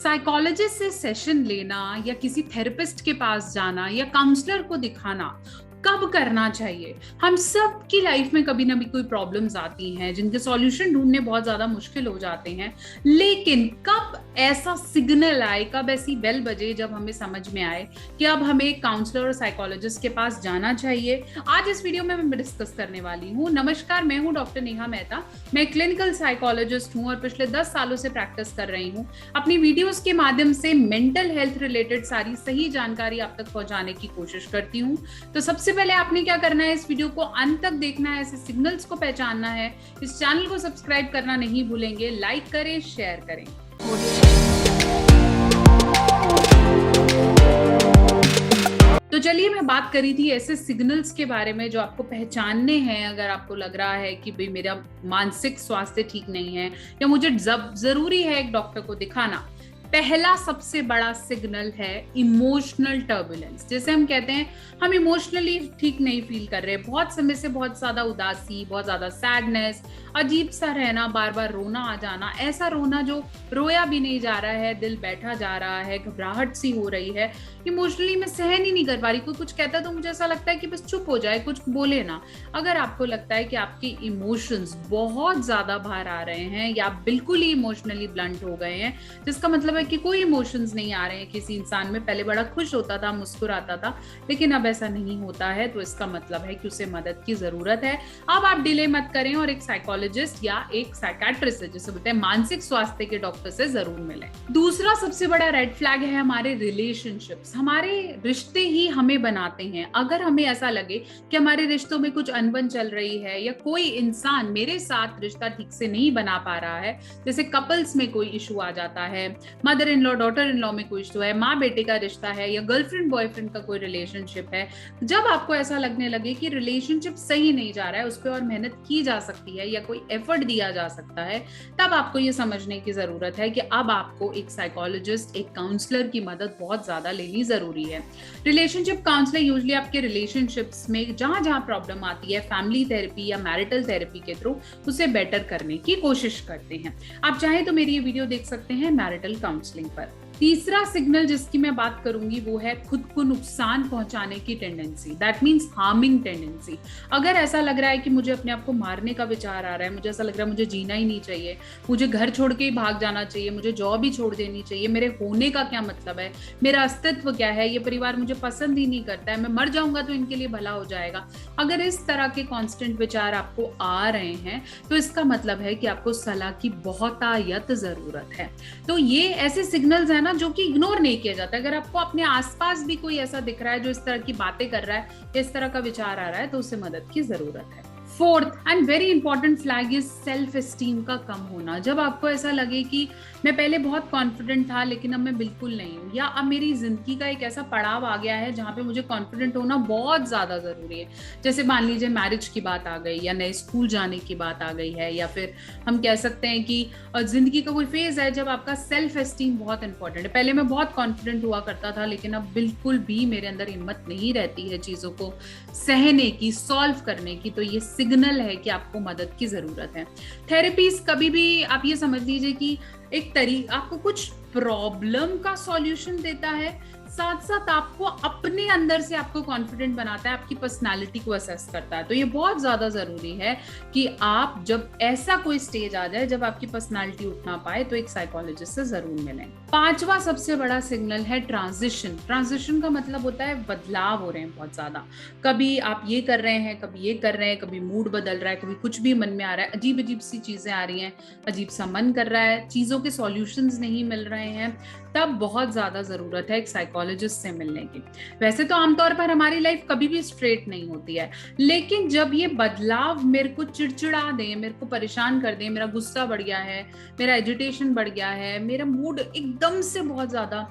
Psychologist से session लेना या किसी थेरेपिस्ट के पास जाना या काउंसलर को दिखाना कब करना चाहिए? हम सब की लाइफ में कभी ना भी कोई प्रॉब्लम्स आती हैं जिनके सॉल्यूशन ढूंढने बहुत ज्यादा मुश्किल हो जाते हैं। लेकिन कब ऐसा सिग्नल आए, कब ऐसी बेल बजे जब हमें समझ में आए कि अब हमें एक काउंसलर और साइकोलॉजिस्ट के पास जाना चाहिए? आज इस वीडियो में मैं डिस्कस करने वाली हूँ। नमस्कार, मैं हूँ डॉक्टर नेहा मेहता। मैं क्लिनिकल साइकोलॉजिस्ट हूँ और पिछले 10 सालों से प्रैक्टिस कर रही हूँ। अपनी वीडियोस के माध्यम से मेंटल हेल्थ रिलेटेड सारी सही जानकारी आप तक पहुंचाने की कोशिश करती हूँ। तो सबसे पहले आपने क्या करना है, इस वीडियो को अंत तक देखना है, ऐसे सिग्नल्स को पहचानना है। इस चैनल को सब्सक्राइब करना नहीं भूलेंगे, लाइक करें, शेयर करें। तो चलिए, मैं बात करी थी ऐसे सिग्नल्स के बारे में जो आपको पहचानने हैं अगर आपको लग रहा है कि भाई मेरा मानसिक स्वास्थ्य ठीक नहीं है या मुझे जरूरी है एक डॉक्टर को दिखाना। पहला सबसे बड़ा सिग्नल है इमोशनल टर्बुलेंस। जैसे हम कहते हैं हम इमोशनली ठीक नहीं फील कर रहे, बहुत समय से बहुत ज्यादा उदासी, बहुत ज्यादा सैडनेस, अजीब सा रहना, बार बार रोना आ जाना, ऐसा रोना जो रोया भी नहीं जा रहा है, दिल बैठा जा रहा है, घबराहट सी हो रही है, इमोशनली मैं सहन ही नहीं कर पा रही। कोई कुछ कहता है तो मुझे ऐसा लगता है कि बस चुप हो जाए, कुछ बोले ना। अगर आपको लगता है कि आपके इमोशंस बहुत ज्यादा बाहर आ रहे हैं या आप बिल्कुल ही इमोशनली ब्लंट हो गए हैं, जिसका मतलब कि कोई इमोशंस नहीं आ रहे हैं किसी इंसान में, पहले बड़ा खुश होता था, मुस्कुराता था, लेकिन अब ऐसा नहीं होता है, तो इसका मतलब है कि उसे मदद की जरूरत है। अब आप डिले मत करें और एक साइकोलॉजिस्ट या एक साइकियाट्रिस्ट, जिसे बोलते हैं मानसिक स्वास्थ्य के डॉक्टर से जरूर मिलें। दूसरा सबसे बड़ा रेड फ्लैग है हमारे रिलेशनशिप्स। हमारे रिश्ते ही हमें बनाते हैं। अगर हमें ऐसा लगे कि हमारे रिश्तों में कुछ अनबन चल रही है या कोई इंसान मेरे साथ रिश्ता ठीक से नहीं बना पा रहा है, जैसे कपल्स में कोई इशू आ जाता है, mother in law daughter in law में कोई इशू है, माँ बेटे का रिश्ता है या गर्लफ्रेंड बॉयफ्रेंड का कोई रिलेशनशिप है, जब आपको ऐसा लगने लगे कि रिलेशनशिप सही नहीं जा रहा है, उस पर और मेहनत की जा सकती है या कोई एफर्ट दिया जा सकता है, तब आपको ये समझने की जरूरत है कि अब आपको एक साइकोलॉजिस्ट, एक काउंसलर की मदद बहुत ज्यादा लेनी जरूरी है। रिलेशनशिप काउंसलर यूजुअली आपके रिलेशनशिप्स में जहां जहां प्रॉब्लम आती है, फैमिली थेरेपी या मैरिटल थेरेपी के थ्रू उसे बेटर करने की कोशिश करते हैं। आप चाहे तो मेरी ये वीडियो देख सकते हैं मैरिटल काउंसलिंग पर। तीसरा सिग्नल जिसकी मैं बात करूंगी वो है खुद को नुकसान पहुंचाने की tendency, that means harming tendency. अगर ऐसा लग रहा है कि मुझे अपने आप को मारने का विचार आ रहा है, मुझे ऐसा लग रहा है मुझे जीना ही नहीं चाहिए, मुझे घर छोड़ के ही भाग जाना चाहिए, मुझे जॉब ही छोड़ देनी चाहिए, मेरे होने का क्या मतलब है, मेरा अस्तित्व क्या है, ये परिवार मुझे पसंद ही नहीं करता है, मैं मर जाऊंगा तो इनके लिए भला हो जाएगा, अगर इस तरह के कॉन्स्टेंट विचार आपको आ रहे हैं तो इसका मतलब है कि आपको सलाह की बहुतायत जरूरत है। तो ये ऐसे सिग्नल्स है ना जो कि इग्नोर नहीं किया जाता। अगर आपको अपने आसपास भी कोई ऐसा दिख रहा है जो इस तरह की बातें कर रहा है, इस तरह का विचार आ रहा है, तो उसे मदद की जरूरत है। Fourth and very important flag is self esteem का कम होना। जब आपको ऐसा लगे कि मैं पहले बहुत कॉन्फिडेंट था लेकिन अब मैं बिल्कुल नहीं हूँ, या अब मेरी जिंदगी का एक ऐसा पड़ाव आ गया है जहाँ पे मुझे कॉन्फिडेंट होना बहुत ज्यादा जरूरी है, जैसे मान लीजिए मैरिज की बात आ गई या नए स्कूल जाने की बात आ गई है, या फिर हम कह सकते हैं कि जिंदगी का कोई फेज है जब आपका सेल्फ एस्टीम बहुत इंपॉर्टेंट है। पहले मैं बहुत कॉन्फिडेंट हुआ करता था लेकिन अब बिल्कुल भी मेरे अंदर हिम्मत नहीं रहती है चीजों को सहने की, सॉल्व करने की, तो ये सिग्नल है कि आपको मदद की जरूरत है। थेरेपीज कभी भी आप ये समझ लीजिए कि एक तरीका आपको कुछ प्रॉब्लम का सॉल्यूशन देता है, साथ साथ आपको अपने अंदर से आपको कॉन्फिडेंट बनाता है, आपकी पर्सनालिटी को असेस करता है। तो ये बहुत ज्यादा जरूरी है कि आप जब ऐसा कोई स्टेज आ जाए जब आपकी पर्सनालिटी उठ ना पाए तो एक साइकोलॉजिस्ट से जरूर मिलें। पांचवा सबसे बड़ा सिग्नल है ट्रांजिशन। ट्रांजिशन का मतलब होता है बदलाव हो रहे हैं बहुत ज्यादा। कभी आप ये कर रहे हैं, कभी ये कर रहे हैं, कभी मूड बदल रहा है, कभी कुछ भी मन में आ रहा है, अजीब अजीब सी चीजें आ रही हैं, अजीब सा मन कर रहा है, चीजों के सॉल्यूशंस नहीं मिल रहे हैं, तब बहुत ज्यादा जरूरत है एक साइकोलॉजिस्ट से मिलने की। वैसे तो आमतौर पर हमारी लाइफ कभी भी स्ट्रेट नहीं होती है, लेकिन जब ये बदलाव मेरे को चिड़चिड़ा दे, मेरे को परेशान कर दे, मेरा गुस्सा बढ़ गया है, मेरा एजिटेशन बढ़ गया है, मेरा मूड एकदम से बहुत ज्यादा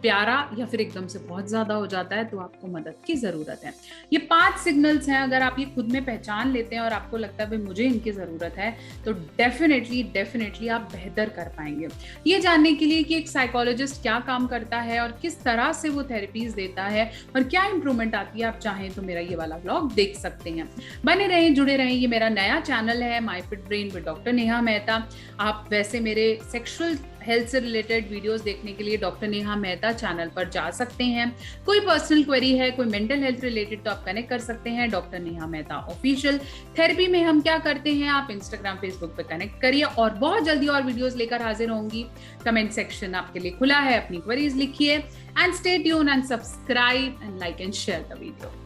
प्यारा या फिर एकदम से बहुत ज्यादा हो जाता है, तो आपको मदद की जरूरत है। ये 5 सिग्नल्स हैं। अगर आप ये खुद में पहचान लेते हैं और आपको लगता है भाई मुझे इनकी जरूरत है, तो डेफिनेटली आप बेहतर कर पाएंगे। ये जानने के लिए कि एक साइकोलॉजिस्ट क्या काम करता है और किस तरह से वो थेरेपीज देता है और क्या इंप्रूवमेंट आती है, आप चाहें तो मेरा ये वाला व्लॉग देख सकते हैं। बने रहें, जुड़े रहें। ये मेरा नया चैनल है my fit brain with doctor Neha Mehta. आप वैसे मेरे सेक्सुअल हेल्थ से रिलेटेड वीडियोस देखने के लिए डॉक्टर नेहा मेहता चैनल पर जा सकते हैं। कोई पर्सनल क्वेरी है, कोई मेंटल हेल्थ रिलेटेड, तो आप कनेक्ट कर सकते हैं doctor Neha Mehta official. Therapy में हम क्या करते हैं, आप इंस्टाग्राम फेसबुक पे कनेक्ट करिए और बहुत जल्दी और वीडियोस लेकर हाजिर होंगी। कमेंट सेक्शन आपके लिए खुला है, अपनी क्वेरीज लिखिए and stay tune and subscribe and like and share the video.